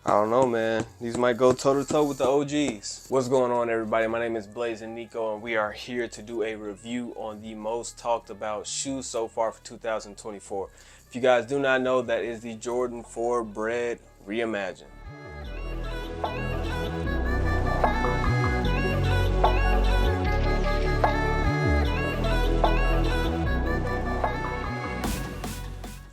I don't know, man. These might go toe-to-toe with the OGs. What's going on, everybody? My name is Blaze and Nico, and we are here to do a review on the most talked about shoes so far for 2024. If you guys do not know, that is the Jordan 4 BRED Reimagined.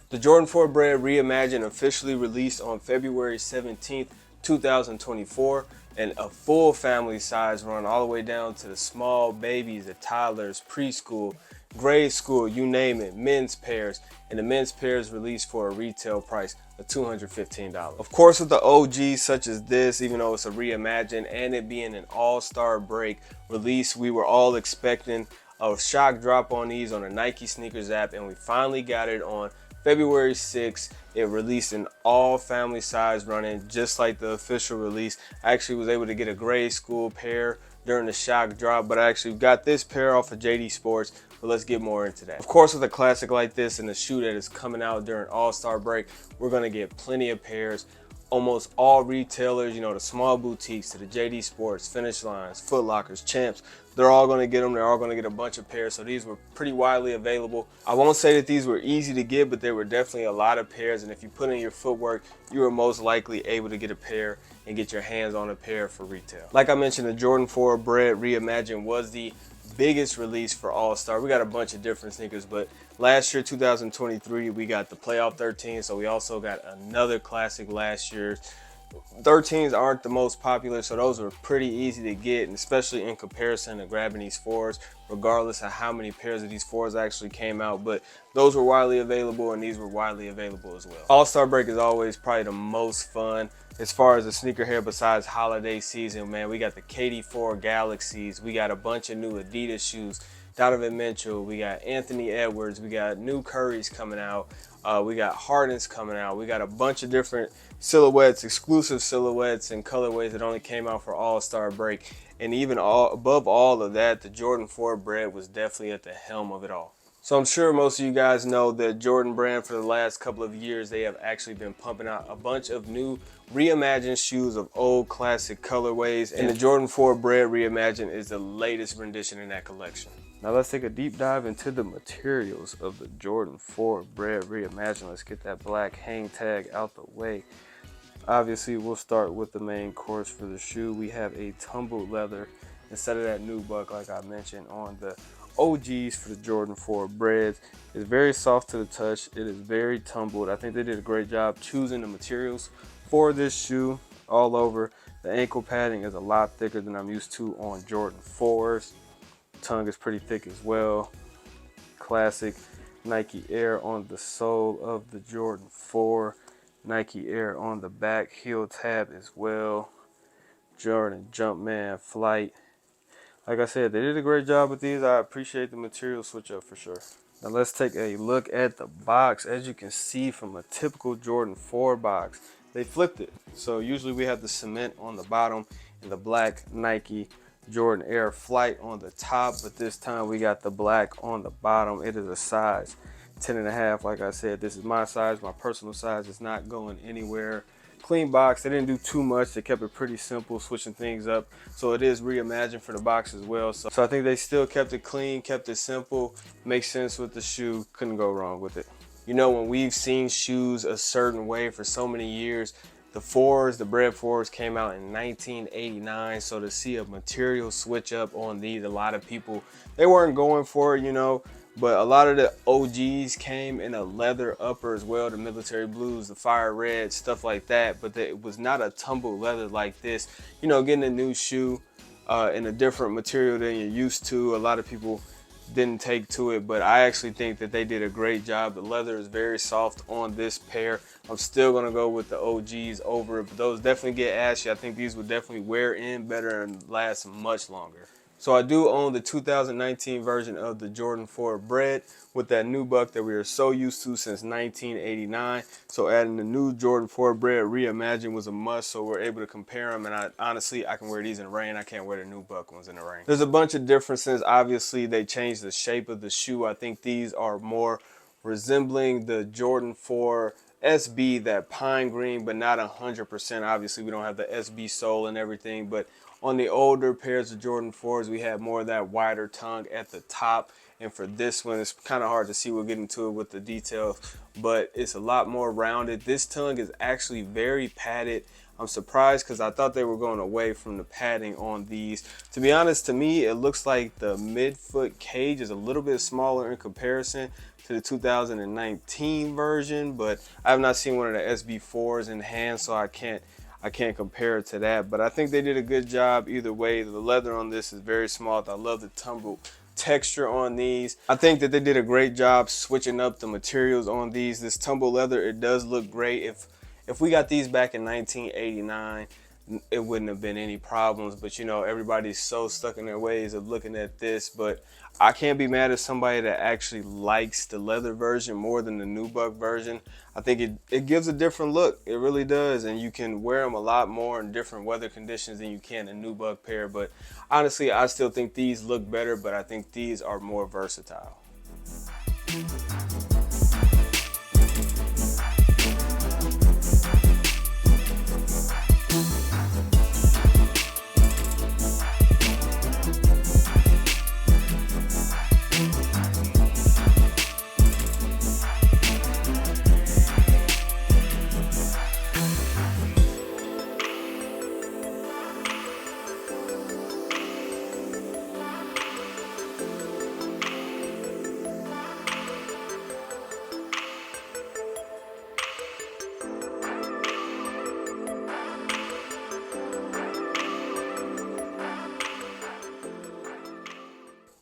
The Jordan 4 BRED Reimagined officially released on February 17th, 2024, and a full family size run all the way down to the small babies, the toddlers, preschool, grade school, you name it, men's pairs, and the men's pairs released for a retail price of $215. Of course, with the OGs such as this, even though it's a reimagined and it being an all-star break release, we were all expecting a shock drop on these on the Nike sneakers app, and we finally got it on February 6th. It released in all family size running, just like the official release. I actually was able to get a grade school pair during the shock drop, but I actually got this pair off of JD Sports. But let's get more into that. Of course, with a classic like this and a shoe that is coming out during All-Star break, we're gonna get plenty of pairs. Almost all retailers, the small boutiques to the JD Sports, Finish Lines, Foot Lockers, Champs, they're all going to get them. They're all going to get a bunch of pairs. So these were pretty widely available. I won't say that these were easy to get, but there were definitely a lot of pairs. And if you put in your footwork, you were most likely able to get a pair and get your hands on a pair for retail. Like I mentioned, the Jordan 4 BRED Reimagined was the biggest release for All-Star. We got a bunch of different sneakers, but last year, 2023, we got the Playoff 13, so we also got another classic last year. 13s aren't the most popular, so those were pretty easy to get, and especially in comparison to grabbing these 4s, regardless of how many pairs of these 4s actually came out. But those were widely available, and these were widely available as well. All-Star break is always probably the most fun as far as the sneaker here besides holiday season, man. We got the KD4 Galaxies, we got a bunch of new Adidas shoes, Donovan Mitchell, we got Anthony Edwards, we got new Currys coming out, we got Hardens coming out, we got a bunch of different silhouettes, exclusive silhouettes and colorways that only came out for All-Star break. And even above all of that, the Jordan 4 BRED was definitely at the helm of it all. So I'm sure most of you guys know that Jordan brand for the last couple of years, they have actually been pumping out a bunch of new reimagined shoes of old classic colorways. And the Jordan 4 BRED Reimagined is the latest rendition in that collection. Now let's take a deep dive into the materials of the Jordan 4 BRED Reimagined. Let's get that black hang tag out the way. Obviously, we'll start with the main course for the shoe. We have a tumbled leather instead of that nubuck like I mentioned on the OGs for the Jordan 4 BREDs. It's very soft to the touch. It is very tumbled. I think they did a great job choosing the materials for this shoe all over. The ankle padding is a lot thicker than I'm used to on Jordan 4s. Tongue is pretty thick as well. Classic Nike Air on the sole of the Jordan 4. Nike Air on the back heel tab as well. Jordan Jumpman Flight. Like I said, they did a great job with these. I appreciate the material switch up for sure. Now let's take a look at the box. As you can see from a typical Jordan 4 box, they flipped it. So usually we have the cement on the bottom and the black Nike Jordan Air Flight on the top, but this time we got the black on the bottom. It is a size 10.5. Like I said, this is my size, my personal size. It's not going anywhere. Clean box. They didn't do too much. They kept it pretty simple, switching things up. So it is reimagined for the box as well. So I think they still kept it clean, kept it simple. Makes sense with the shoe. Couldn't go wrong with it. When we've seen shoes a certain way for so many years, the 4s, the BRED 4s came out in 1989. So to see a material switch up on these, a lot of people, they weren't going for it, but a lot of the OGs came in a leather upper as well, the military blues, the fire red, stuff like that. But it was not a tumbled leather like this. Getting a new shoe in a different material than you're used to, a lot of people didn't take to it, but I actually think that they did a great job. The leather is very soft on this pair. I'm still gonna go with the OGs over it, but those definitely get ashy. I think these would definitely wear in better and last much longer. So I do own the 2019 version of the Jordan 4 BRED with that nubuck that we are so used to since 1989. So adding the new Jordan 4 BRED Reimagined was a must, so we're able to compare them. And honestly, I can wear these in the rain. I can't wear the nubuck ones in the rain. There's a bunch of differences. Obviously, they changed the shape of the shoe. I think these are more resembling the Jordan 4 SB, that pine green, but not 100%. Obviously, we don't have the SB sole and everything, but on the older pairs of Jordan 4s, we had more of that wider tongue at the top. And for this one, it's kind of hard to see. We'll get into it with the details, but it's a lot more rounded. This tongue is actually very padded. I'm surprised because I thought they were going away from the padding on these. To be honest, to me, it looks like the midfoot cage is a little bit smaller in comparison to the 2019 version, but I have not seen one of the SB4s in hand, so I can't compare it to that. But I think they did a good job either way. The leather on this is very small. I love the tumbled texture on these. I think that they did a great job switching up the materials on these. This tumbled leather, it does look great. If we got these back in 1989, it wouldn't have been any problems, but you know, everybody's so stuck in their ways of looking at this. But I can't be mad at somebody that actually likes the leather version more than the nubuck version. I think it gives a different look. It really does, and you can wear them a lot more in different weather conditions than you can a nubuck pair. But honestly, I still think these look better, but I think these are more versatile.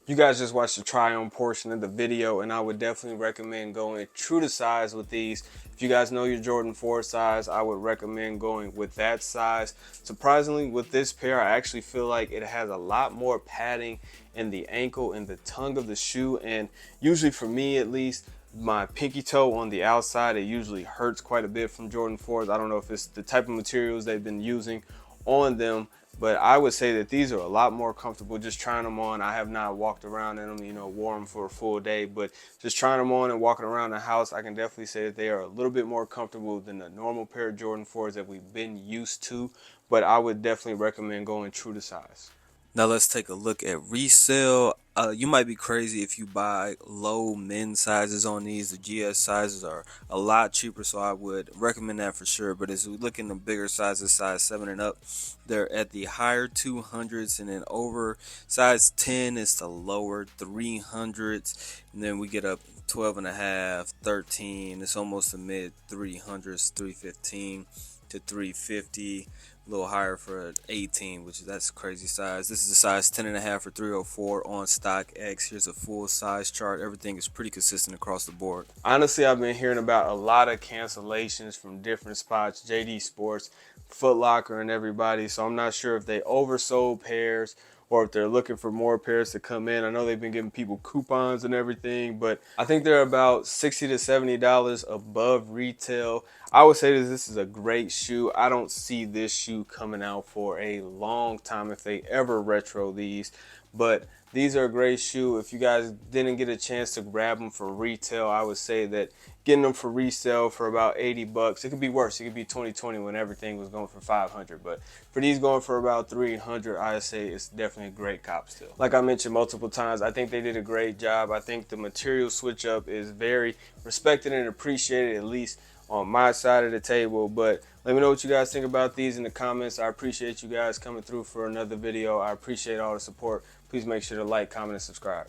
You guys just watched the try on portion of the video, and I would definitely recommend going true to size with these. If you guys know your Jordan 4 size, I would recommend going with that size. Surprisingly, with this pair, I actually feel like it has a lot more padding in the ankle and the tongue of the shoe, and usually for me at least, my pinky toe on the outside, it usually hurts quite a bit from Jordan 4s. I don't know if it's the type of materials they've been using on them, but I would say that these are a lot more comfortable just trying them on. I have not walked around in them, you know, wore them for a full day, but just trying them on and walking around the house, I can definitely say that they are a little bit more comfortable than the normal pair of Jordan 4s that we've been used to. But I would definitely recommend going true to size. Now let's take a look at resale. You might be crazy if you buy low men's sizes on these. The GS sizes are a lot cheaper, so I would recommend that for sure. But as we look in the bigger sizes, size 7 and up, they're at the higher 200s, and then over size 10 is the lower 300s, and then we get up 12 and a half, 13. It's almost the mid 300s, 315 to 350. A little higher for 18, which that's crazy size. This is a size 10 and a half for 304 on StockX. Here's a full size chart. Everything is pretty consistent across the board. Honestly, I've been hearing about a lot of cancellations from different spots, JD Sports, Foot Locker, and everybody. So I'm not sure if they oversold pairs or if they're looking for more pairs to come in. I know they've been giving people coupons and everything, but I think they're about $60 to $70 above retail. I would say that this is a great shoe. I don't see this shoe coming out for a long time if they ever retro these, but these are a great shoe. If you guys didn't get a chance to grab them for retail, I would say that getting them for resale for about 80 bucks. It could be worse. It could be 2020 when everything was going for 500, but for these going for about 300, I say it's definitely a great cop still. Like I mentioned multiple times, I think they did a great job. I think the material switch up is very respected and appreciated, at least on my side of the table. But let me know what you guys think about these in the comments. I appreciate you guys coming through for another video. I appreciate all the support. Please make sure to like, comment, and subscribe.